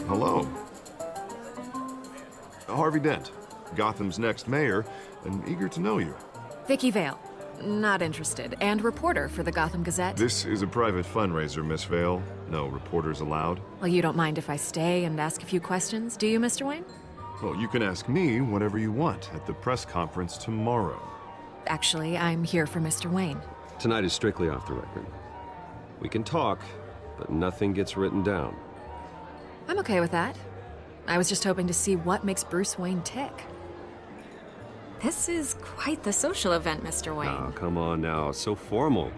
Hello. Harvey Dent, Gotham's next mayor, and eager to know you. Vicky Vale. Not interested. And reporter for the Gotham Gazette. This is a private fundraiser, Miss Vale. No reporters allowed. Well, you don't mind if I stay and ask a few questions, do you, Mr. Wayne? Well, you can ask me whatever you want at the press conference tomorrow. Actually, I'm here for Mr. Wayne. Tonight is strictly off the record. We can talk, but nothing gets written down. I'm okay with that. I was just hoping to see what makes Bruce Wayne tick. This is quite the social event, Mr. Wayne. Oh, come on now. So formal.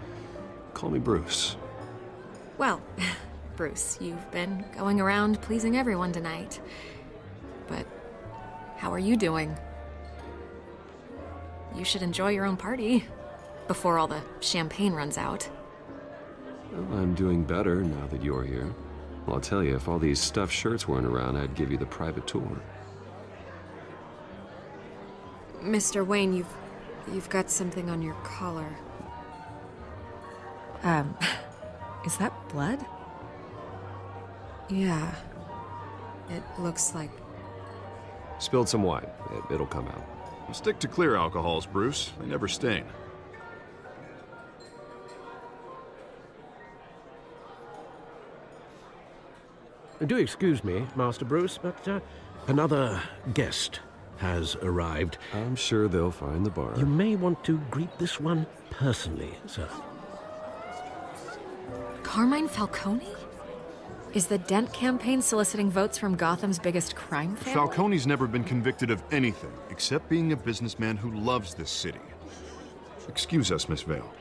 Call me Bruce. Well, Bruce, you've been going around pleasing everyone tonight. But how are you doing? You should enjoy your own party before all the champagne runs out. Well, I'm doing better now that you're here. Well, I'll tell you, if all these stuffed shirts weren't around, I'd give you the private tour. Mr. Wayne, you've got something on your collar. Is that blood? Yeah. It looks like... Spilled some wine. It'll come out. Stick to clear alcohols, Bruce. They never stain. Do excuse me, Master Bruce, but another guest has arrived. I'm sure they'll find the bar. You may want to greet this one personally, sir. Carmine Falcone? Is the Dent campaign soliciting votes from Gotham's biggest crime family? Falcone's never been convicted of anything except being a businessman who loves this city. Excuse us, Miss Vale.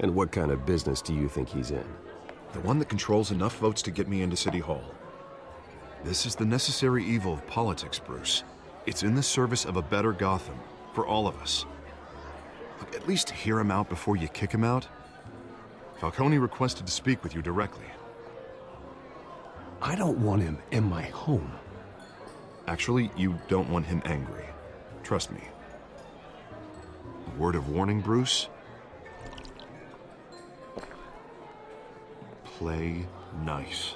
And what kind of business do you think he's in? The one that controls enough votes to get me into City Hall. This is the necessary evil of politics, Bruce. It's in the service of a better Gotham, for all of us. Look, at least hear him out before you kick him out. Falcone requested to speak with you directly. I don't want him in my home. Actually, you don't want him angry. Trust me. A word of warning, Bruce. Play nice.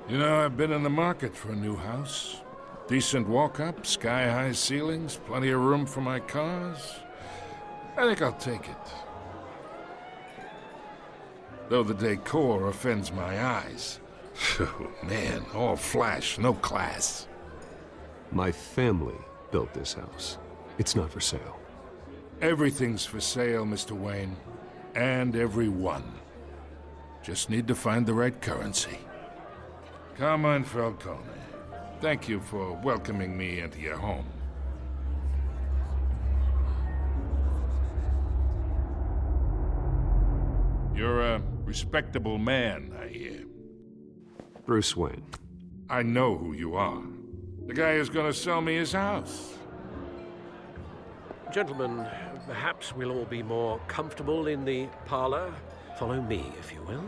You know, I've been in the market for a new house. Decent walk-up, sky-high ceilings, plenty of room for my cars. I think I'll take it. Though the decor offends my eyes. Oh, man, all flash, no class. My family built this house. It's not for sale. Everything's for sale, Mr. Wayne. And everyone. Just need to find the right currency. Carmine Falcone, thank you for welcoming me into your home. You're a respectable man, I hear. Bruce Wayne. I know who you are. The guy who's gonna sell me his house. Gentlemen, perhaps we'll all be more comfortable in the parlor. Follow me, if you will.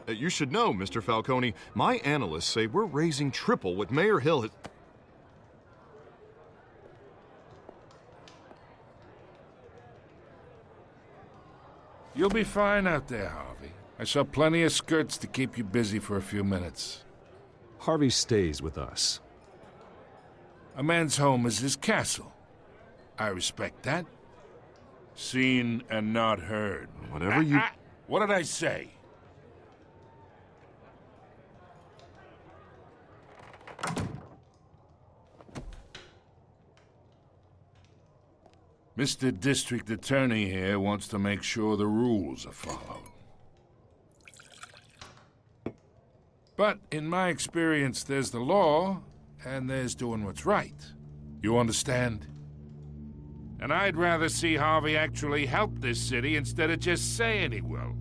You should know, Mr. Falcone, my analysts say we're raising triple what Mayor Hill has... You'll be fine out there, Harvey. I saw plenty of skirts to keep you busy for a few minutes. Harvey stays with us. A man's home is his castle. I respect that. Seen and not heard. Whatever you... What did I say? Mr. District Attorney here wants to make sure the rules are followed. But in my experience, there's the law, and there's doing what's right. You understand? And I'd rather see Harvey actually help this city instead of just saying he will.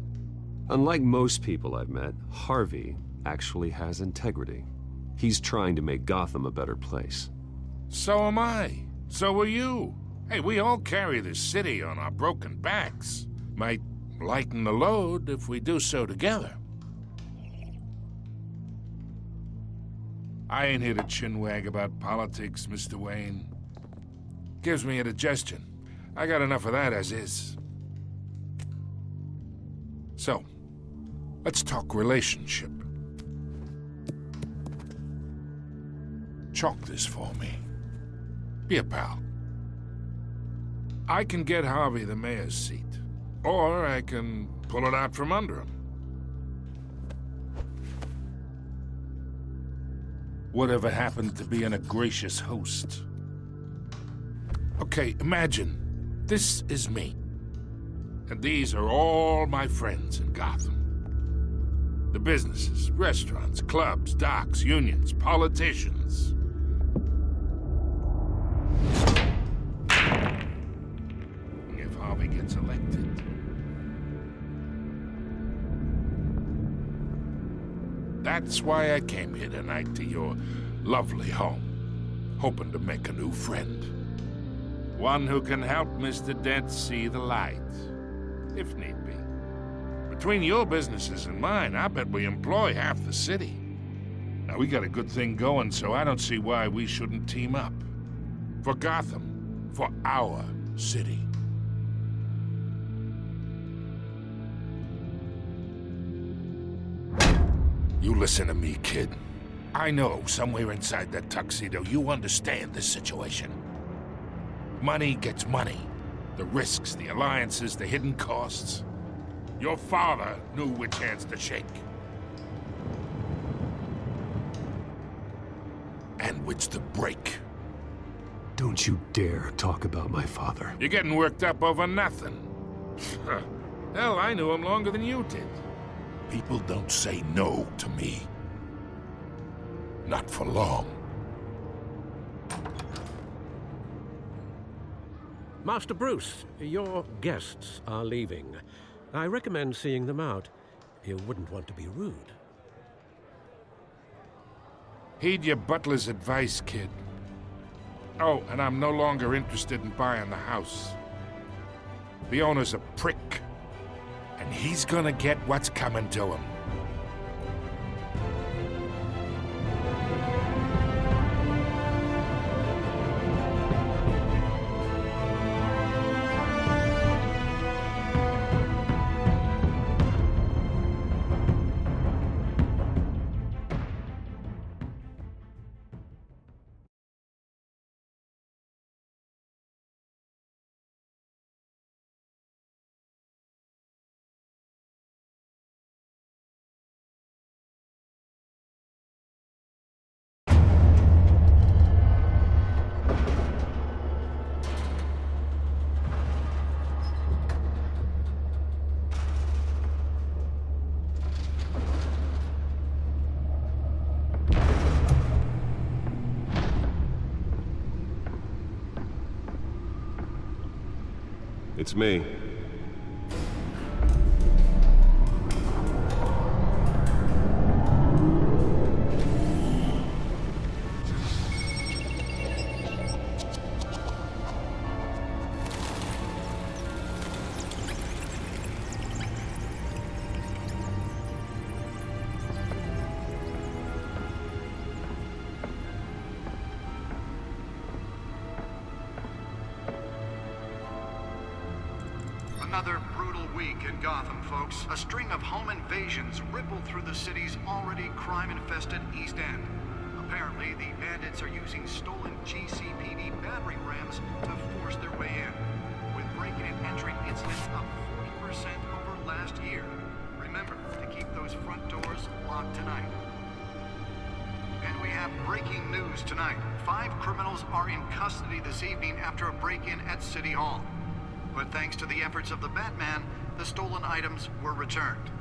Unlike most people I've met, Harvey actually has integrity. He's trying to make Gotham a better place. So am I. So are you. Hey, we all carry this city on our broken backs. Might lighten the load if we do so together. I ain't here to chinwag about politics, Mr. Wayne. Gives me indigestion. I got enough of that as is. So, let's talk relationship. Chalk this for me. Be a pal. I can get Harvey the mayor's seat, or I can pull it out from under him. Whatever happened to being a gracious host? Okay, imagine this is me, and these are all my friends in Gotham. The businesses, restaurants, clubs, docks, unions, politicians. If Harvey gets elected. That's why I came here tonight to your lovely home, hoping to make a new friend. One who can help Mr. Dent see the light, if need be. Between your businesses and mine, I bet we employ half the city. Now, we got a good thing going, so I don't see why we shouldn't team up. For Gotham, for our city. You listen to me, kid. I know somewhere inside that tuxedo you understand this situation. Money gets money. The risks, the alliances, the hidden costs. Your father knew which hands to shake. And which to break. Don't you dare talk about my father. You're getting worked up over nothing. Hell, I knew him longer than you did. People don't say no to me. Not for long. Master Bruce, your guests are leaving. I recommend seeing them out. You wouldn't want to be rude. Heed your butler's advice, kid. Oh, and I'm no longer interested in buying the house. The owner's a prick. And he's gonna get what's coming to him. It's me. Another brutal week in Gotham, folks. A string of home invasions rippled through the city's already crime-infested East End. Apparently, the bandits are using stolen GCPD battering rams to force their way in, with breaking and entering incidents up 40% over last year. Remember to keep those front doors locked tonight. And we have breaking news tonight. 5 criminals are in custody this evening after a break-in at City Hall. But thanks to the efforts of the Batman, the stolen items were returned.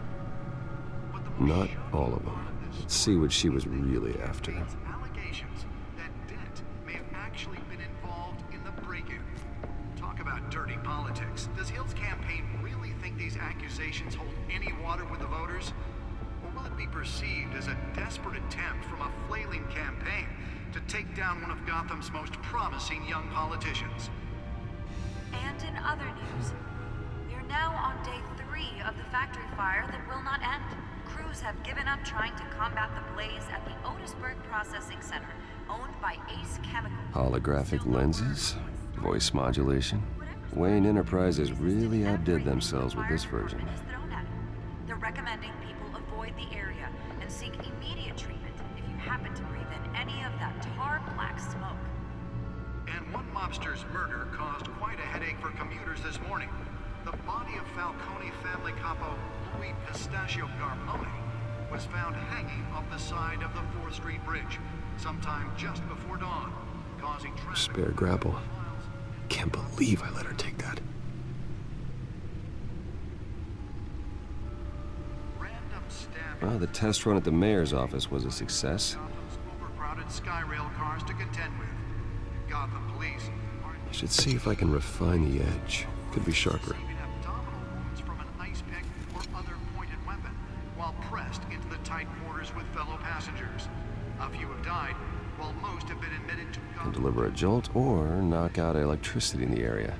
Not all of them. Let's see what she was really after. Allegations that Dent may have actually been involved in the break-in. Talk about dirty politics. Does Hill's campaign really think these accusations hold any water with the voters? Or will it be perceived as a desperate attempt from a flailing campaign to take down one of Gotham's most promising young politicians? And in other news, we are now on day 3 of the factory fire that will not end. Crews have given up trying to combat the blaze at the Otisburg Processing Center, owned by Ace Chemical. Holographic lenses? Voice modulation? Wayne Enterprises really outdid themselves with this version. They're recommending people avoid the area and seek immediate treatment if you happen to breathe in any of that tar black smoke. And one mobster's murder caused quite a headache for commuters this morning. The body of Falcone family capo Louis Pistachio Garmone was found hanging off the side of the 4th Street Bridge sometime just before dawn, causing traffic. Spare grapple. Can't believe I let her take that. Random stabbing. Well, the test run at the mayor's office was a success. Gotham's overcrowded Skyrail cars to contend with. Gotham police are I should see if I can refine the edge. Could be sharper. receiving abdominal wounds from an ice pick or other pointed weapon while pressed into the tight quarters with fellow passengers. A few have died, while most have been admitted to Can deliver a jolt or knock out electricity in the area.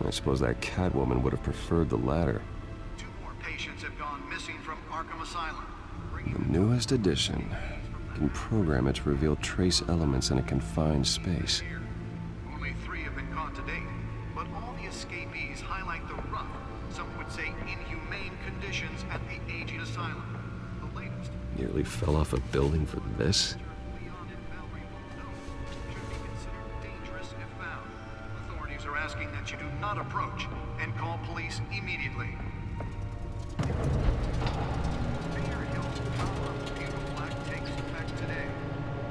I suppose that Catwoman would have preferred the latter. 2 more patients have gone missing from Arkham Asylum. The newest edition can program it to reveal trace elements in a confined space. Only 3 have been caught to date, but all the escapees highlight the rough, some would say inhumane conditions at the aging asylum. The latest, Nearly fell off a building for this? Leon and Valerie Bolton should be considered dangerous if found. Authorities are asking that you do not approach and call police immediately. Mayor Hill's power of Butyl Black takes effect today,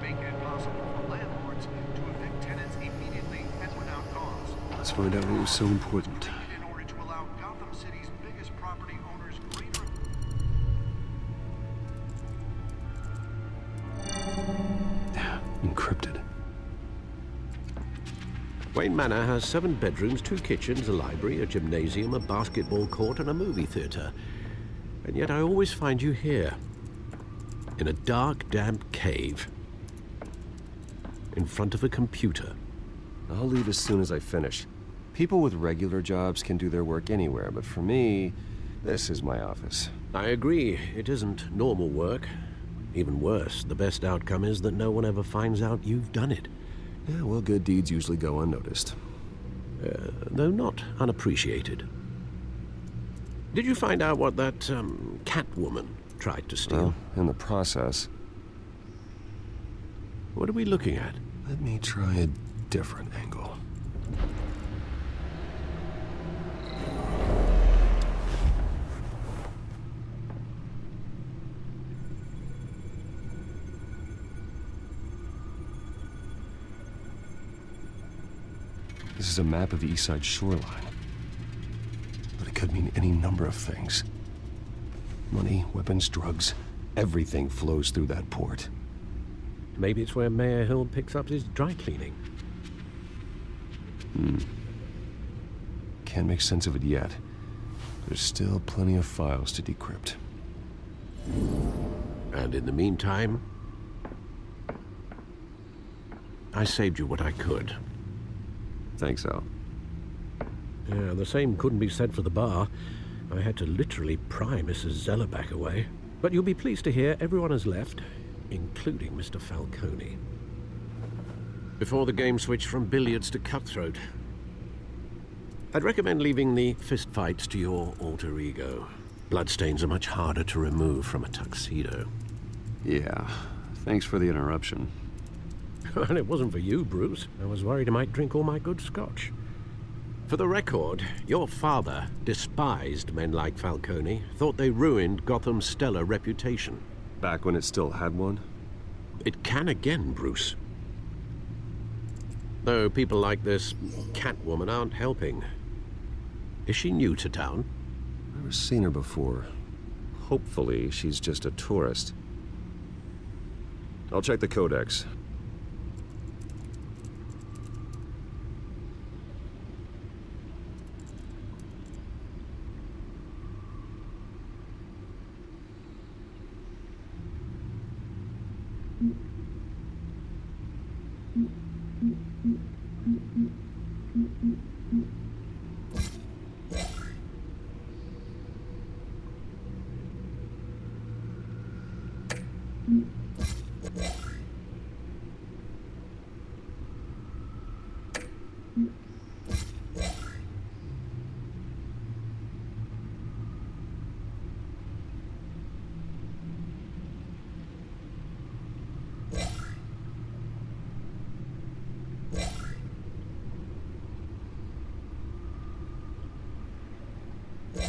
making it possible for landlords to evict tenants immediately and without cause. Let's find out what was so important. In order to allow Gotham City's biggest property owners greater... Encrypted. Wayne Manor has 7 bedrooms, 2 kitchens, a library, a gymnasium, a basketball court, and a movie theater. And yet I always find you here, in a dark, damp cave, in front of a computer. I'll leave as soon as I finish. People with regular jobs can do their work anywhere, but for me, this is my office. I agree, it isn't normal work. Even worse, the best outcome is that no one ever finds out you've done it. Yeah, well, good deeds usually go unnoticed. Though not unappreciated. Did you find out what that, Catwoman tried to steal? Well, in the process, What are we looking at? let me try a different angle. This is a map of the East Side shoreline. But it could mean any number of things. Money, weapons, drugs, everything flows through that port. Maybe it's where Mayor Hill picks up his dry cleaning. Can't make sense of it yet. There's still plenty of files to decrypt. And in the meantime, I saved you what I could. Thanks, Al. Yeah, the same couldn't be said for the bar. I had to literally pry Mrs. Zeller back away. But you'll be pleased to hear everyone has left, including Mr. Falcone. Before the game switched from billiards to cutthroat. I'd recommend leaving the fistfights to your alter ego. Bloodstains are much harder to remove from a tuxedo. Yeah, thanks for the interruption. And it wasn't for you, Bruce. I was worried I might drink all my good scotch. For the record, your father despised men like Falcone, thought they ruined Gotham's stellar reputation. Back when it still had one? It can again, Bruce. Though people like this Catwoman aren't helping. Is she new to town? Never seen her before. Hopefully, she's just a tourist. I'll check the codex.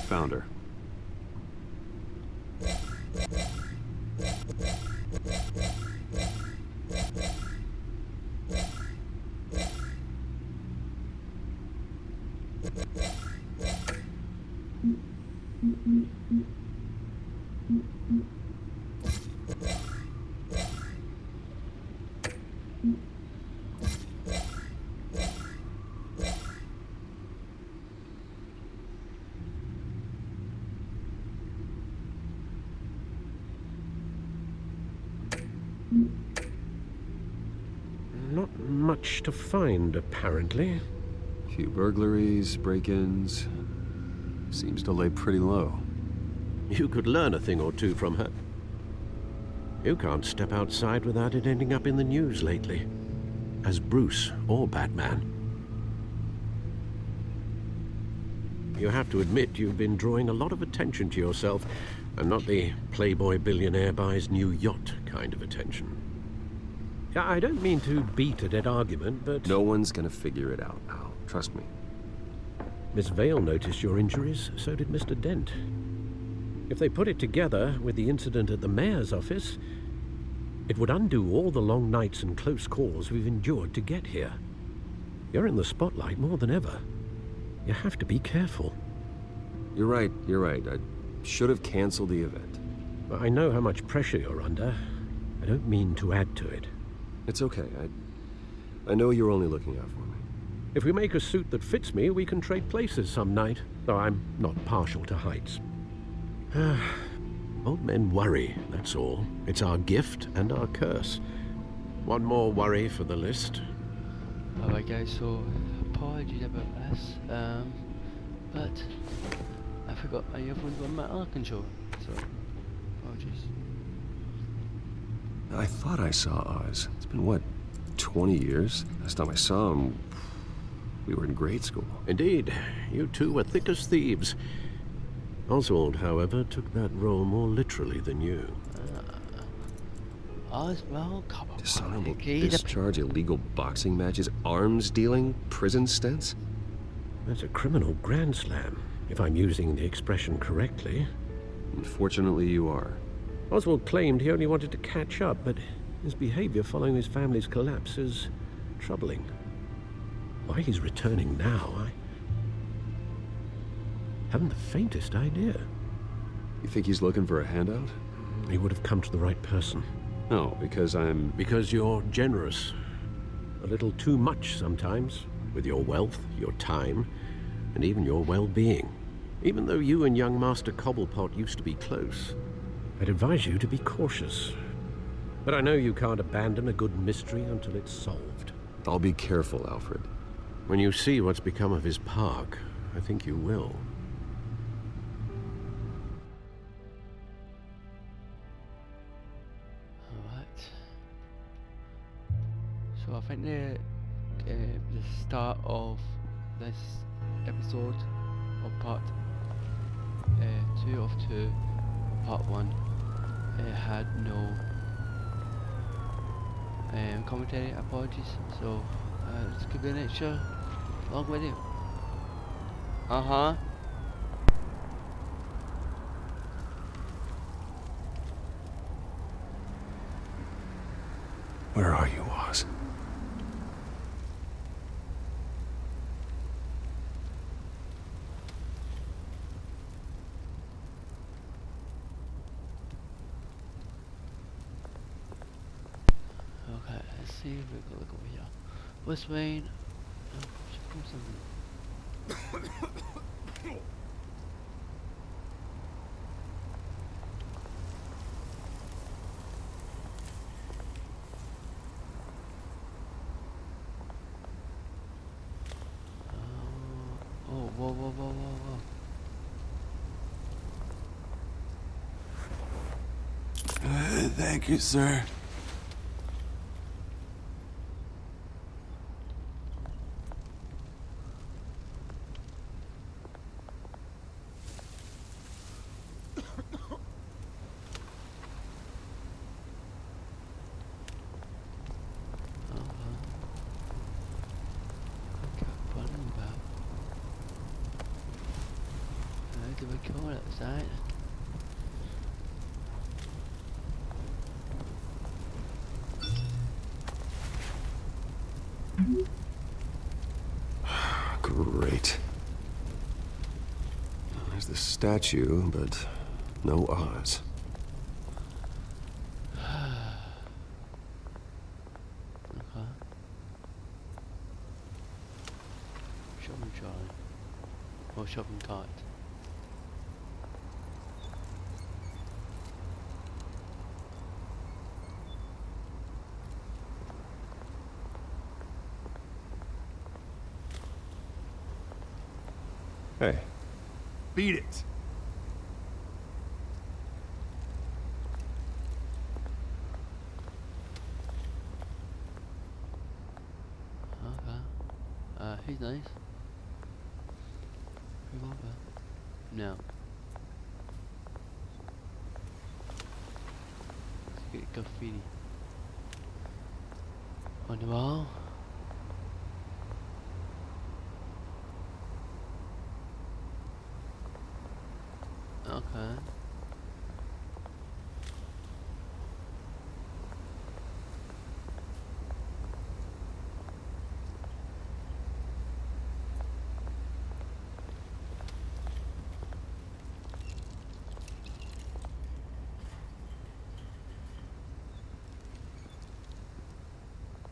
Found her. Not much to find, apparently. Few burglaries, break-ins. Seems to lay pretty low. You could learn a thing or two from her. You can't step outside without it ending up in the news lately. As Bruce or Batman. You have to admit you've been drawing a lot of attention to yourself, and not the playboy billionaire buys new yacht kind of attention. I don't mean to beat a dead argument, but... No one's gonna figure it out, Al. Trust me. Miss Vale noticed your injuries, so did Mr. Dent. If they put it together with the incident at the mayor's office, it would undo all the long nights and close calls we've endured to get here. You're in the spotlight more than ever. You have to be careful. You're right. I should have canceled the event. I know how much pressure you're under. I don't mean to add to it. It's okay. I know you're only looking out for me. If we make a suit that fits me, we can trade places some night, though I'm not partial to heights. Old men worry, that's all. It's our gift and our curse. One more worry for the list. Alright guys, so apologies about this, but I forgot my earphones on my other controller, so apologies. I thought I saw Oz. It's been, what, 20 years? Last time I saw him, we were in grade school. Indeed, you two were thick as thieves. Oswald, however, took that role more literally than you. Oswald, cobblepot, Dishonorable okay, the discharge, illegal boxing matches, arms dealing, prison stints? That's a criminal grand slam, if I'm using the expression correctly. Unfortunately, you are. Oswald claimed he only wanted to catch up, but his behavior following his family's collapse is troubling. Why he's returning now, I haven't the faintest idea. You think he's looking for a handout? He would have come to the right person. No, because I'm... Because you're generous. A little too much sometimes, with your wealth, your time, and even your well-being. Even though you and young Master Cobblepot used to be close, I'd advise you to be cautious. But I know you can't abandon a good mystery until it's solved. I'll be careful, Alfred. When you see what's become of his park, I think you will. Alright. So I think the start of this episode of part 2 of 2, part 1, had no commentary, apologies, so this could be an extra long video. Where are you, Oz? Okay, let's see if we can look over here. West Wayne. Should come something. Oh, whoa. Thank you, sir. cool outside. Great. There's the statue, but no Oz. Okay. Shopping trolley. Or shopping cart. Hey. Beat it. Okay. He's nice. Revolver. No. Let's get graffiti. On the wall. Okay.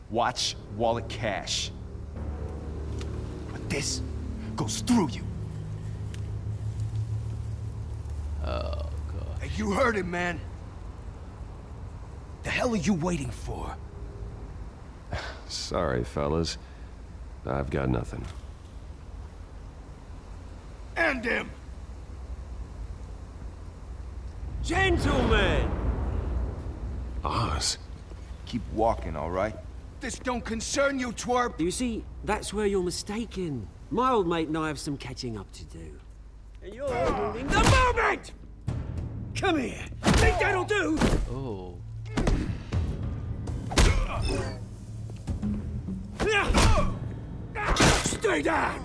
Watch wallet cash. But this goes through you. Oh god. Hey, you heard him, man. The hell are you waiting for? Sorry, fellas. I've got nothing. End him! Gentlemen! Oz? Keep walking, all right? This don't concern you, twerp! You see, that's where you're mistaken. My old mate and I have some catching up to do. And you're ruining the moment! Come here! Think that'll do? Oh. Stay down!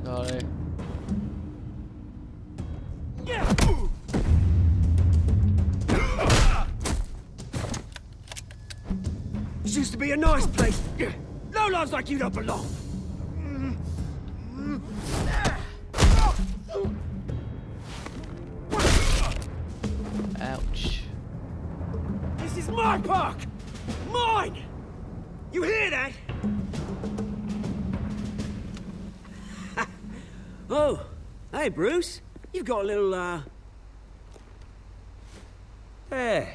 Sorry. This used to be a nice place. No lives like you don't belong. Ouch. This is my park! Mine! You hear that? Oh, hey, Bruce. You've got a little, Yeah,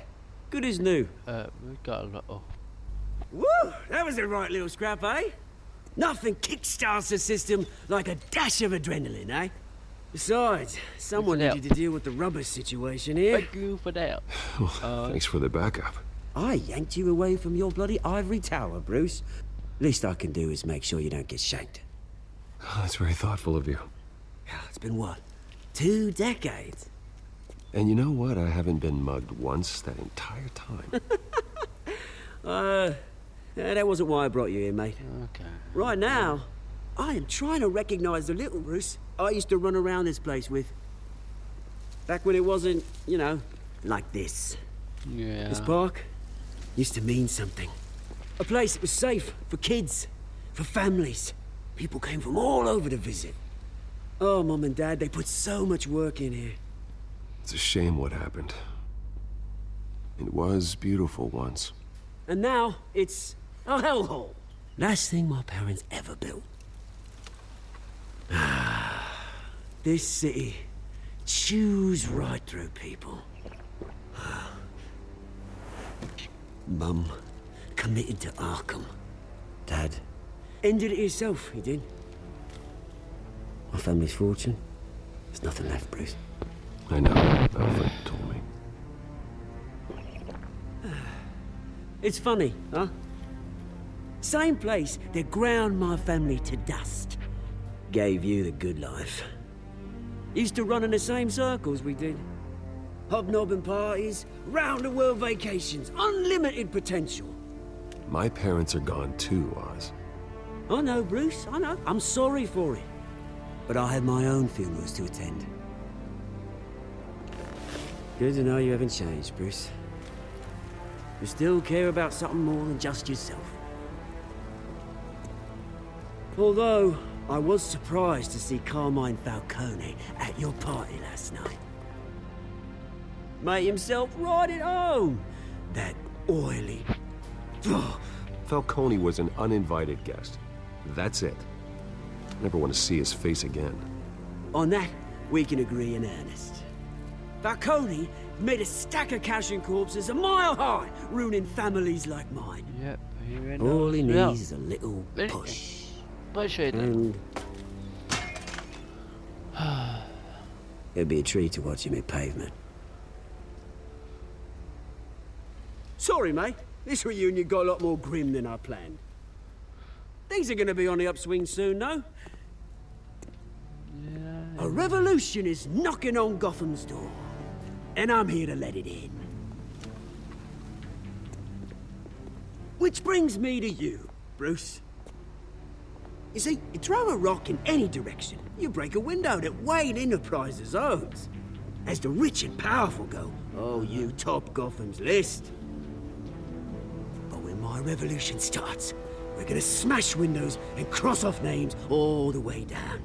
good as new. We've got a lot of... Woo! That was a right little scrap, eh? Nothing kickstarts the system like a dash of adrenaline, eh? Besides, someone Listen out. needed to deal with the rubber situation here. Thank you for that. Thanks for the backup. I yanked you away from your bloody ivory tower, Bruce. Least I can do is make sure you don't get shanked. Oh, that's very thoughtful of you. It's been what? 2 decades? And you know what? I haven't been mugged once that entire time. That wasn't why I brought you here, mate. Okay. Right now, I am trying to recognize the little Bruce I used to run around this place with. Back when it wasn't, you know, like this. Yeah. This park used to mean something. A place that was safe for kids, for families. People came from all over to visit. Oh, Mum and Dad, they put so much work in here. It's a shame what happened. It was beautiful once. And now, it's a hellhole. Last thing my parents ever built. This city chews right through people. Mum committed to Arkham. Dad ended it himself, he did. My family's fortune, there's nothing left, Bruce. I know. Alfred told me. It's funny, huh? Same place that ground my family to dust. Gave you the good life. Used to run in the same circles we did. Hobnobbing parties, round-the-world vacations, unlimited potential. My parents are gone too, Oz. I know, Bruce, I know. I'm sorry for it. But I had my own funerals to attend. good to know you haven't changed, Bruce. You still care about something more than just yourself. Although, I was surprised to see Carmine Falcone at your party last night. Made himself right at home. That oily... Oh. Falcone was an uninvited guest. That's it. Never want to see his face again. On that, we can agree in earnest. Falcone made a stack of cash and corpses a mile high, ruining families like mine. Yep, here it All he is. needs is a little push. Push it. And... it'd be a treat to watch him hit pavement. Sorry, mate. This reunion got a lot more grim than I planned. Things are gonna be on the upswing soon, no? A revolution is knocking on Gotham's door. And I'm here to let it in. Which brings me to you, Bruce. You see, you throw a rock in any direction, you break a window that Wayne Enterprises owns. As the rich and powerful go, oh, you top Gotham's list. But when my revolution starts, we're gonna smash windows and cross off names all the way down.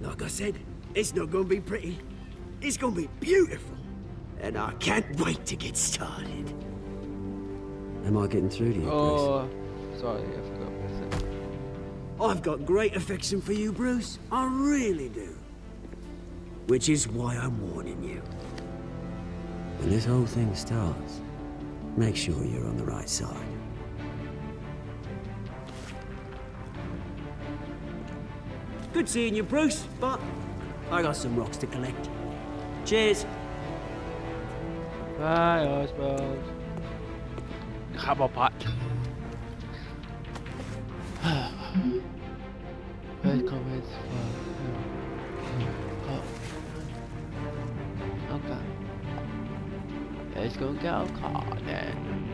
Like I said, it's not gonna be pretty. It's gonna be beautiful. And I can't wait to get started. Am I getting through to you, Bruce? Oh, sorry, I forgot what I said. I've got great affection for you, Bruce. I really do. Which is why I'm warning you. When this whole thing starts, make sure you're on the right side. Good seeing you, Bruce, but I got some rocks to collect. Cheers. Bye, Oswald. Cobblepot. First comments okay. Let's go get our car then.